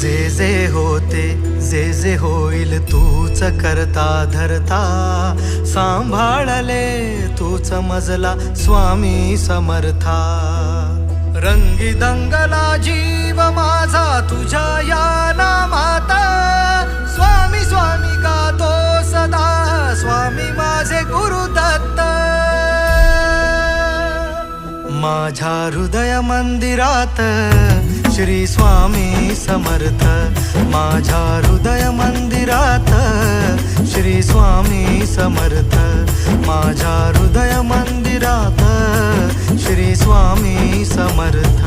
जे होते जे होईल तूच करता धरता, सांभाळले तूच मजला स्वामी समर्था. रंगी दंगला जीव माझा तुझ्या या नामात, स्वामी स्वामी गातो सदा, स्वामी माझे गुरुदत्त. माझ्या हृदय मंदिरात श्री स्वामी समर्थ, माझ्या हृदय मंदिरात श्री स्वामी समर्थ, माझ्या हृदय मंदिरात श्री स्वामी समर्थ.